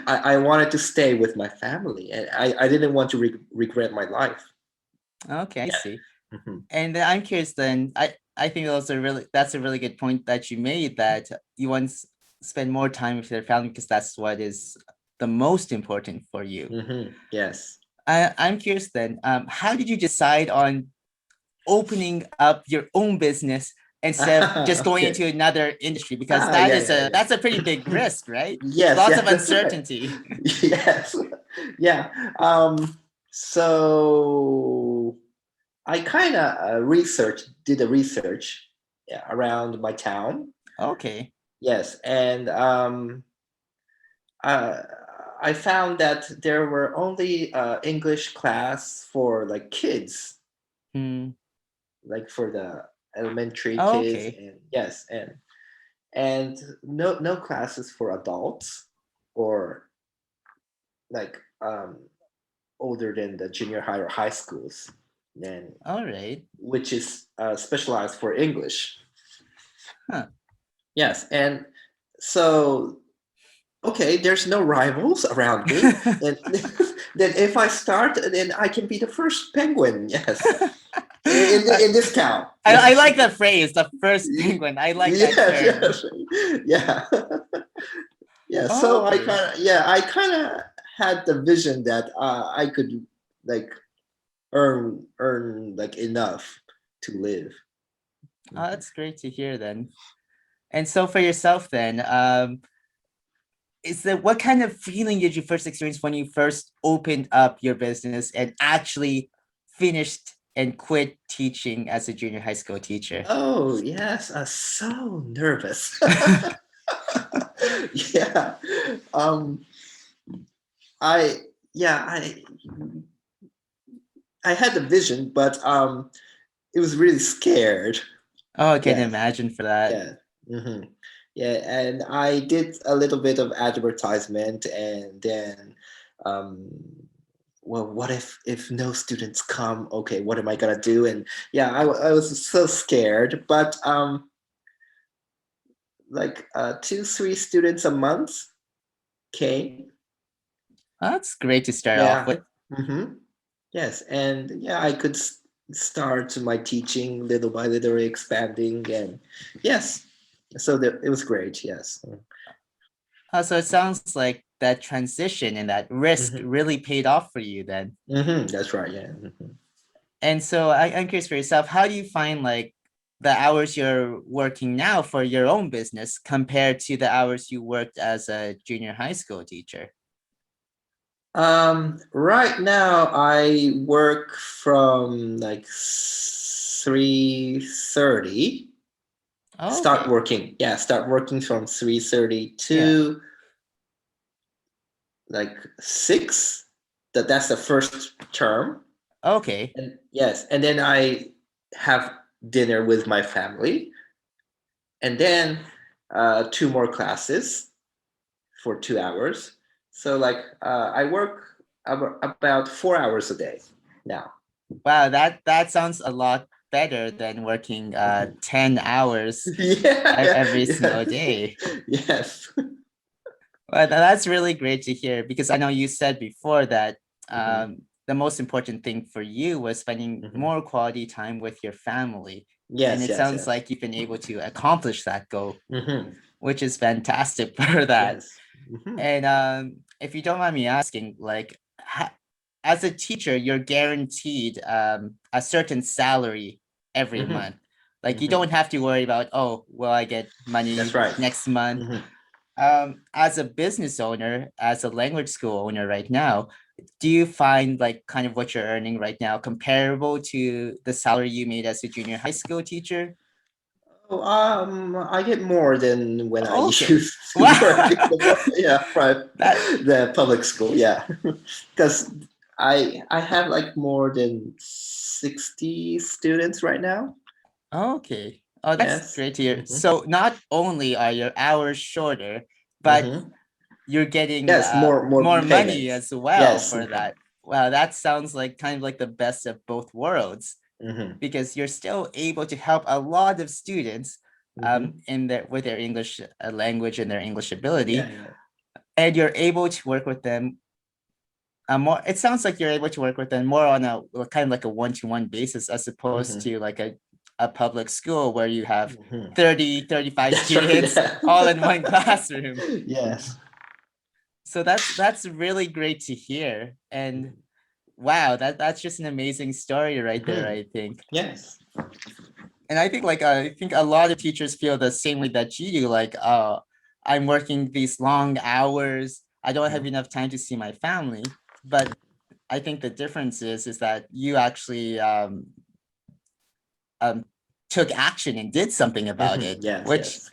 I wanted to stay with my family, and I didn't want to regret my life. Okay, I Yeah. see. Mhm. And then I'm curious then, I think that's a really good point that you made that you want to spend more time with your family because that's what is the most important for you. Yes. I'm curious then, how did you decide on opening up your own business instead of just going Okay. into another industry? Because Yeah, yeah, that's a pretty big yeah. risk, right? Yes, Lots yeah, of that's right. uncertainty. Yes. Yeah. So I kind of did a research, yeah, around my town. Okay. Yes, and uh, I found that there were only English class for like kids, Hmm. like for the elementary kids, Okay. and yes, and no classes for adults or like older than the junior high or high schools, and All right. which is specialized for English. Huh. Yes, and so okay, there's no rivals around me, and then if I start, then I can be the first penguin. Yes, in this town. I Yes, like that phrase, the first penguin. I like that yes, term. yes, yeah, yeah. So Okay. I kind of had the vision that I could like earn like enough to live. Oh, that's great to hear then. And so for yourself then, is that what kind of feeling did you first experience when you first opened up your business and actually finished and quit teaching as a junior high school teacher? Oh yes, so nervous. Yeah, um, I yeah I had the vision, but it was really scared. Oh, I can Yes, imagine for that. yeah, hmm yeah, and I did a little bit of advertisement, and then um, well, what if no students come? Okay, what am I gonna do? And yeah, I was so scared. But like 2 3 students a month came. That's great to start off Yeah. with. Mm-hmm. Yes, and yeah, I could start my teaching little by little, expanding, and yes, so it was great. Yes. So it sounds like that transition and that risk Mm-hmm. really paid off for you then. Mm-hmm. That's right. Yeah. Mm-hmm. And so I'm curious for yourself, how do you find like the hours you're working now for your own business compared to the hours you worked as a junior high school teacher? Right now I work from like 3:30. Oh, okay. Start working from 3:30 Yeah. to like 6. That's the first term. Okay. And yes, and then I have dinner with my family, and then 2 more classes for 2 hours. So like I work about 4 hours a day now. Wow, that sounds a lot better than working 10 hours Yeah, every yeah, single day. yes. Well, that's really great to hear because I know you said before that Hmm. the most important thing for you was spending Hmm. more quality time with your family. And Yes, it yes, sounds yes. like you've been able to accomplish that goal, Hmm. which is fantastic for that. Yes. Hmm. And if you don't mind me asking, like, as a teacher, you're guaranteed a certain salary every Hmm. month. Like, you Hmm. don't have to worry about, oh, will I get That's money right. next month? Hmm. As a business owner, as a language school owner right now, do you find like kind of what you're earning right now comparable to the salary you made as a junior high school teacher? Oh, I get more than when I Okay. used to work in Wow. yeah, That the public school. Yeah, because I have like more than 60 students right now. okay. Oh, that's Yes. great to hear. Hmm. So not only are your hours shorter, but Hmm. you're getting Yes, more more money payments. as well Yes. for that. Wow, that sounds like kind of like the best of both worlds Hmm. because you're still able to help a lot of students Hmm. in their with their English language and their English Yeah, ability, yeah. and you're able to work with them more. It sounds like you're able to work with them more on a kind of like a one-to-one basis as opposed Hmm. to like a public school where you have Hmm. 30, 35 That's right. students Yeah. all in one classroom. Yes. So that's really great to hear. And wow, that's just an amazing story right there, Hmm. I think. Yes. And I think a lot of teachers feel the same way that you do, like, oh, I'm working these long hours. I don't have Hmm. enough time to see my family. But I think the difference is that you actually um, took action and did something about Hmm. it, Yes, yes.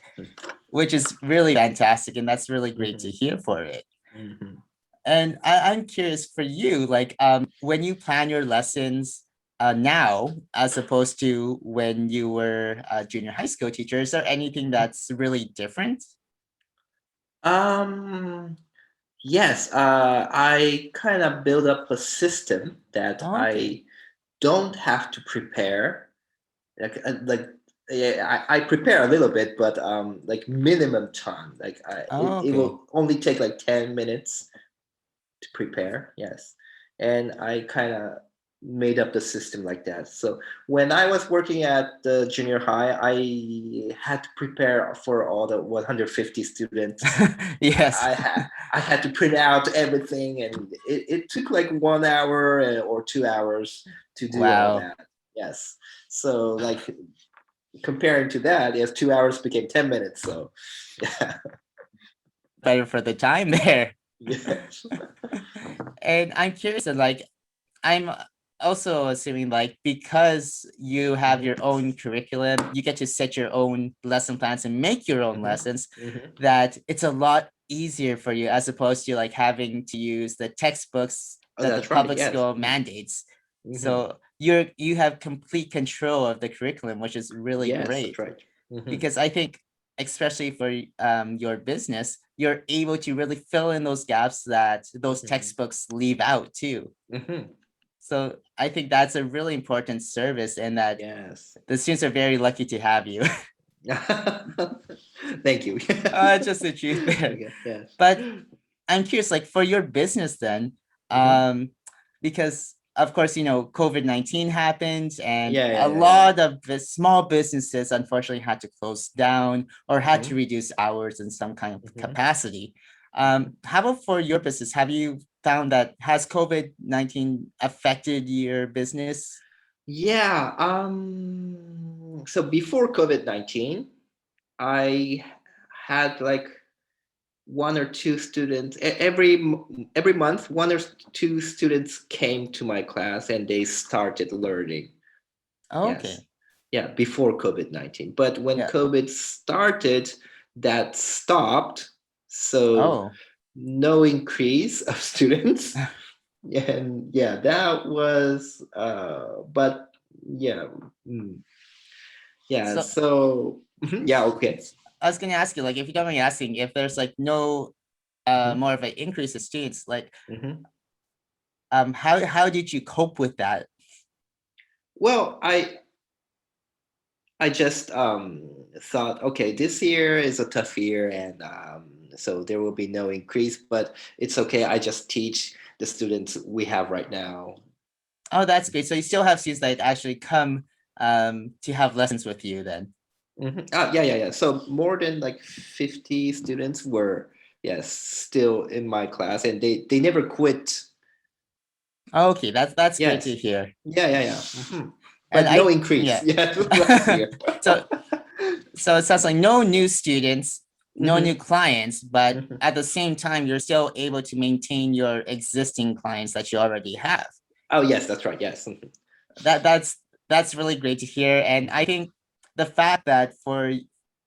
which is really fantastic, and that's really great to Hmm. hear for it. Hmm. And I'm curious for you, like when you plan your lessons now, as opposed to when you were a junior high school teacher, is there anything that's really different? Um, yes, I kind of build up a system that Oh, okay. I don't have to prepare. Like yeah, I prepare a little bit, but like minimum time. Like Oh, it okay. will only take like 10 minutes to prepare. Yes, and I kind of made up the system like that. So when I was working at the junior high, I had to prepare for all the 150 students. Yes. I had to print out everything, and it took like 1 hour or 2 hours to do all Wow. that. Yes, so like comparing to that, yes, 2 hours became 10 minutes. So yeah, Better for the time there. yes. And I'm curious, and like I'm also assuming like because you have Hmm. your own curriculum, you get to set your own lesson plans and make your own Hmm. lessons, Hmm. that it's a lot easier for you as opposed to like having to use the textbooks Oh, that the that's right. public Yes. school mandates. Hmm. So you have complete control of the curriculum, which is really Yes, that's great right. Hmm. because I think especially for your business, you're able to really fill in those gaps that those Mhm. textbooks leave out too. Mhm. So I think that's a really important service, and that Yes. the students are very lucky to have you. Thank you. Just the truth there. Okay. Yes. But I'm curious, like for your business then, Mhm. um, because of course, COVID-19 happened, and Yeah. a Yeah. Yeah. Yeah. lot of the small businesses unfortunately had to close down or had to Mhm. reduce hours in some kind of Mhm. capacity. Mhm. How about for your business? Have you found that has COVID-19 affected your business? Yeah. So before COVID-19, I had like one or two students every month. One or two students came to my class and they started learning. Yes. Okay. Yeah, before COVID-19. But when Yeah. COVID started, that stopped. So Oh. no increase of students. And yeah, that was but yeah. mm, yeah, So so mhm, yeah, okay. I was gonna ask you, like, if you don't mind me asking, if there's like no Mhm, more of an increase of students, like, mhm. how did you cope with that? Well, I just thought, okay, this year is a tough year, and so there will be no increase, but it's okay. I just teach the students we have right now. Oh, that's great. So you still have students that actually come to have lessons with you then. Yeah, yeah, yeah. So more than like 50 students were, yes, still in my class, and they never quit. Okay, that's great to Yes, hear. yeah, yeah, yeah. And But no I increase. yeah. Yes, last year. So so it sounds like no new students, no new hmm clients, but hmm at the same time, you're still able to maintain your existing clients that you already have. Oh, yes, that's right. Yes. That's really great to hear. And I think the fact that for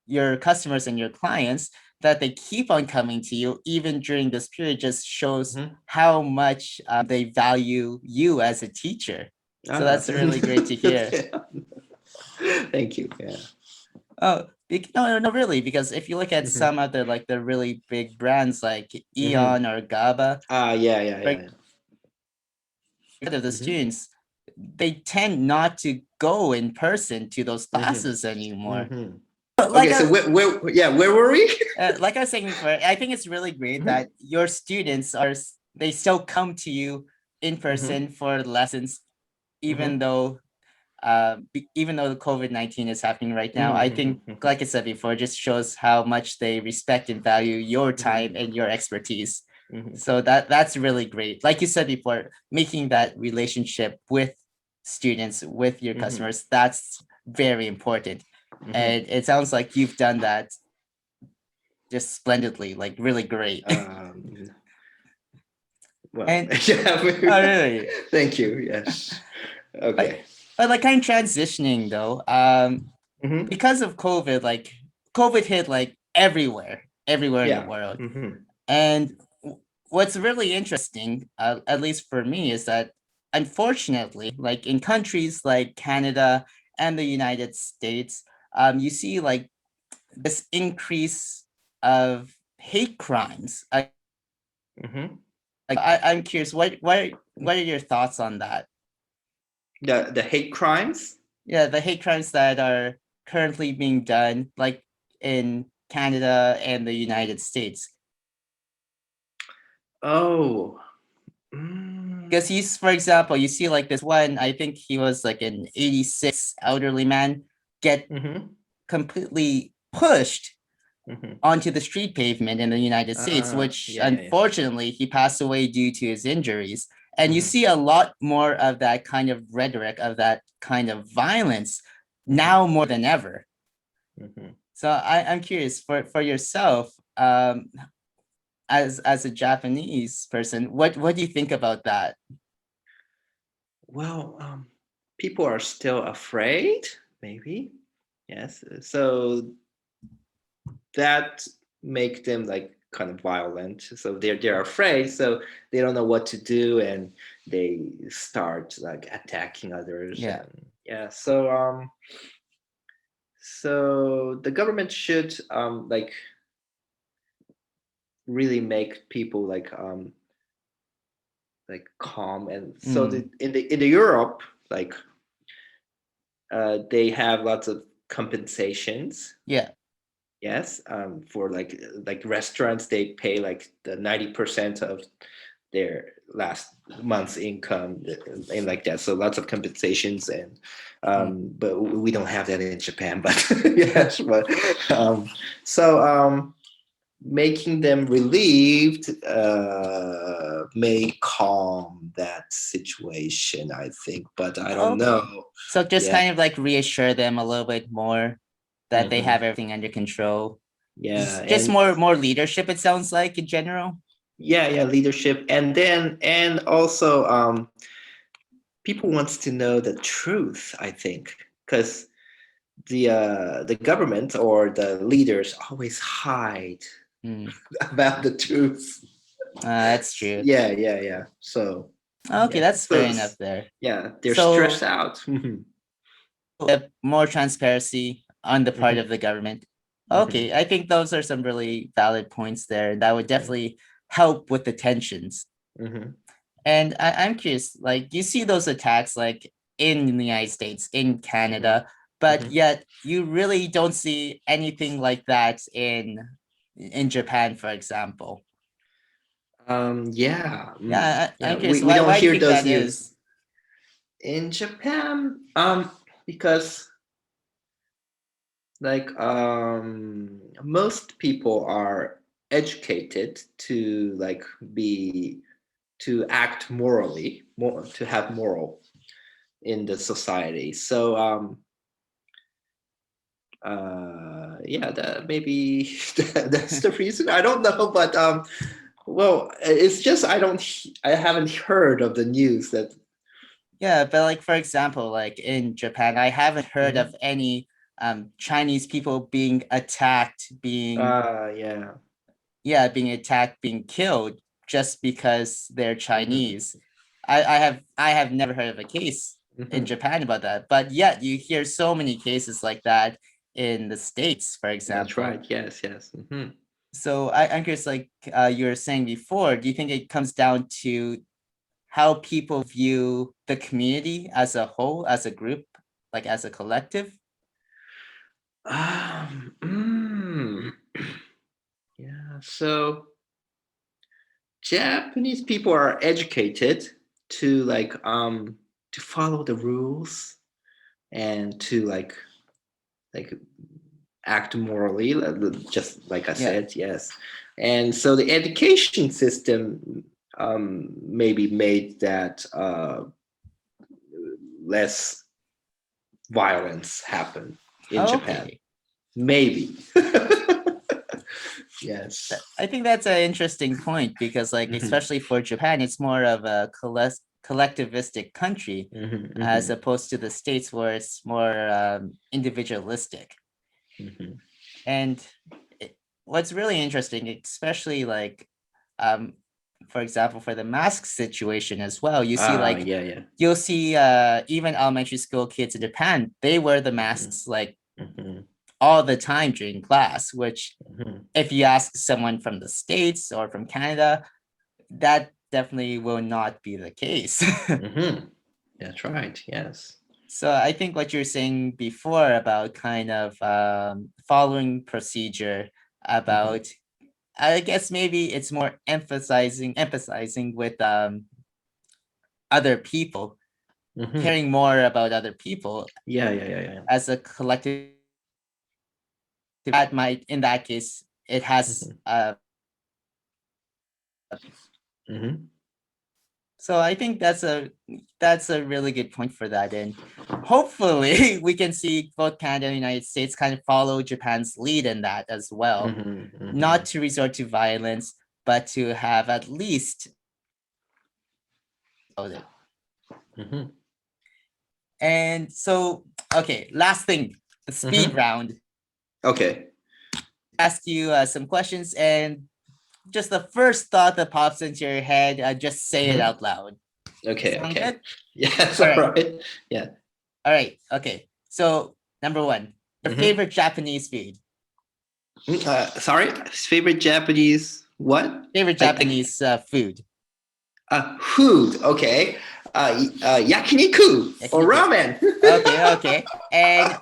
your customers and your clients that they keep on coming to you even during this period just shows hmm how much they value you as a teacher. So Ah, that's really great to hear. yeah. Thank you. Yeah. Oh, no, really, because if you look at hmm some other like the really big brands like hmm Eon or GABA, Yeah, yeah, for yeah, of the yeah. students, they tend not to go in person to those hmm classes anymore. hmm But Okay, so yeah, where were we? like I was saying before, I think it's really great hmm that your students they still come to you in hmm person for lessons, even hmm though even though the COVID-19 is happening right now. I think, hmm like I said before, it just shows how much they respect and value your time hmm and your expertise. hmm So that's really great. Like you said before, making that relationship with students, with your hmm customers, that's very important. hmm And it sounds like you've done that just splendidly, like really great. Um, well, And yeah, oh, really, thank you. Yes. but Okay. like kind of transitioning though, hmm because of COVID, like COVID hit like everywhere in the Yeah. world. hmm And what's really interesting, at least for me, is that unfortunately, like in countries like Canada and the United States, you see like this increase of hate crimes. hmm I'm curious, what are your thoughts on that? The hate crimes. Yeah, the hate crimes that are currently being done, like in Canada and the United States. Oh. Because he's, for example, you see like this one, I think he was like an 86 elderly man, get Mm-hmm. completely pushed Mm-hmm. onto the street pavement in the United States, which Yeah, yeah, yeah. unfortunately he passed away due to his injuries. And you Mm-hmm. see a lot more of that kind of rhetoric, of that kind of violence Mm-hmm. now more than ever. Mm-hmm. So I'm curious for yourself, as a Japanese person, what do you think about that? Well, people are still afraid, maybe. Yes. So that make them like kind of violent. So they're afraid, so they don't know what to do, and they start like attacking others. Yeah. And yeah, so the government should like really make people like calm. And so in the Europe, like they have lots of compensations. Yeah. Yes, for like restaurants, they pay like the 90% of their last month's income and like that. So lots of compensations, and Mm. but we don't have that in Japan. But yes, but so making them relieved may calm that situation, I think. But I don't know. Okay. So just Yeah. kind of like reassure them a little bit more that they Hmm. have everything under control. Yeah, Just and more leadership, it sounds like, in general. yeah, leadership, and then and also people wants to know the truth, I think, because the government or the leaders always hide Mm. about the truth. That's true. Yeah. So Okay, yeah, that's so fair enough there. yeah, they're stressed So out. Hmm. more transparency on the part Hmm. of the government. Hmm. Okay, I think those are some really valid points there. That would Yeah. definitely help with the tensions. Hmm. And I'm curious, like you see those attacks like in the United States, in Hmm. Canada, but Hmm. yet you really don't see anything like that in Japan, for example. Yeah. Yeah, Yeah, I'm curious, we don't why do you hear think those that news is? in Japan. Because like most people are educated to like be to act morally, more to have moral in the society. So yeah, that maybe that's the reason. I don't know, but well, it's just I haven't heard of the news that. Yeah, but like for example, like in Japan, I haven't heard Mhm. of any Chinese people being attacked, Yeah. being attacked, being killed just because they're Hmm. Chinese. I have never heard of a case in Hmm. Japan about that, but yet you hear so many cases like that in the States, for That's example. right. Yes. Hmm. So I'm curious, like you were saying before, do you think it comes down to how people view the community as a whole, as a group, like as a collective? Um, mm, yeah. So Japanese people are educated to to follow the rules and to like act morally, just like I Yeah. said, yes. And so the education system maybe made that less violence happen in Japan. Okay. Maybe. Yes. I think that's an interesting point because, like, Hmm. especially for Japan, it's more of a collectivistic country Hmm. as Hmm. opposed to the States where it's more individualistic. Hmm. And it, what's really interesting, especially like, um, for example, for the mask situation as well, you see like Yeah. you'll see even elementary school kids in Japan, they wear the Hmm. masks like Hmm. all the time during class, which Hmm. if you ask someone from the States or from Canada, that definitely will not be the case. Hmm. That's right. Yes. So I think what you're saying before about kind of following procedure Hmm. about I guess maybe it's more emphasizing with other people, Hmm. caring more about other people Yeah. as a collective. That might, in that case, it has. Hmm. Hmm. So I think that's a really good point for that, and hopefully we can see both Canada and the United States kind of follow Japan's lead in that as well, Hmm. Hmm. not to resort to violence, but to have at least it. Hmm. And so, okay, last thing, the speed Hmm. round. Okay. Ask you some questions, and just the first thought that pops into your head, just say it Hmm. out loud. Sound Okay. good? Yes. All All right. right. Yeah. All right. Okay. So, number one, your Hmm. favorite Japanese food. Sorry. Favorite Japanese. What? Favorite Japanese food? Food. Okay. Yakiniku or Yakiniku. ramen. Okay. And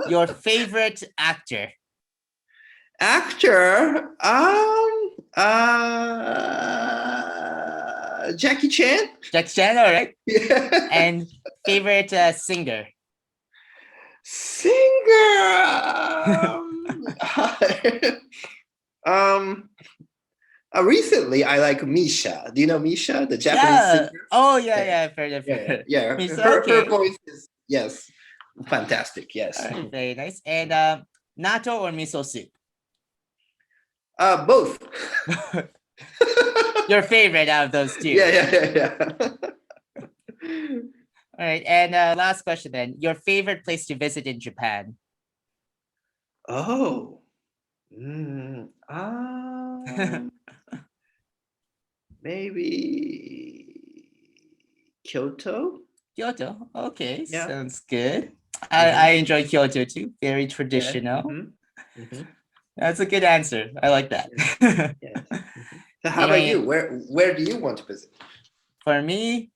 your favorite actor? Actor. Jackie Chan. Jackie Chan, all right. Yeah. And favorite singer? Singer. um, recently, I like Misha. Do you know Misha, the Japanese singer? Oh, yeah. I've heard of her. Yeah. Okay. Her voice is, yes, fantastic. Yes. All right, very nice. And natto or miso soup? Both. Your favorite out of those two? Yeah. All right, and last question then. Your favorite place to visit in Japan? Oh. Maybe Kyoto. Kyoto. Okay, Yeah. sounds good. I enjoy Kyoto too. Very traditional. Yeah. That's a good answer. I like that. Yes. So how about you? Where do you want to visit? For me,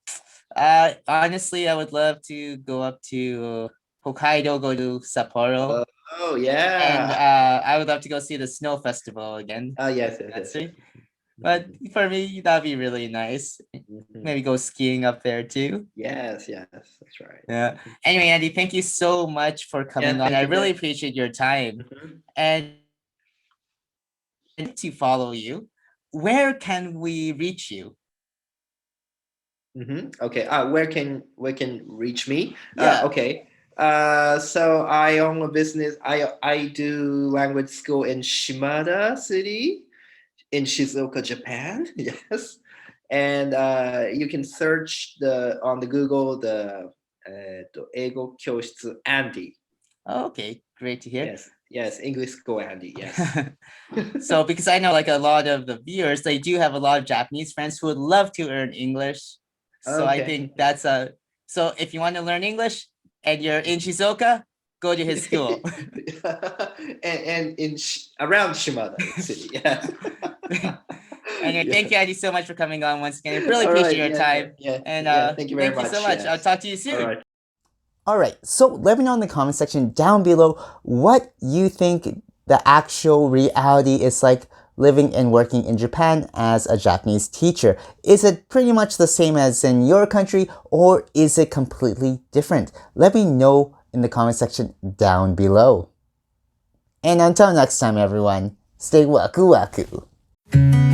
honestly, I would love to go up to Hokkaido, go to Sapporo. Oh yeah. And I would love to go see the snow festival again. Yes. But for me, that'd be really nice. Maybe go skiing up there too. Yes, that's right. Yeah. Anyway, Andy, thank you so much for coming on. I really appreciate your time. And to follow you, where can we reach you? Okay. Where can reach me? Yeah. Okay. So I own a business. I do language school in Shimada City, in Shizuoka, Japan. Yes, and you can search on the Google the 英語教室 Andy. Okay, great to hear. Yes, English school Andy. Yes. So because I know like a lot of the viewers, they do have a lot of Japanese friends who would love to learn English. So I think that's so if you want to learn English and you're in Shizuoka, go to his school. and in around Shimada City. Yeah. Anyway, thank you, Andy, so much for coming on once again. I really appreciate your time. And thank you very much. Thank you so much. I'll talk to you soon. All right, so let me know in the comment section down below what you think the actual reality is like living and working in Japan as a Japanese teacher. Is it pretty much the same as in your country, or is it completely different? Let me know in the comment section down below. And until next time, everyone, stay waku waku.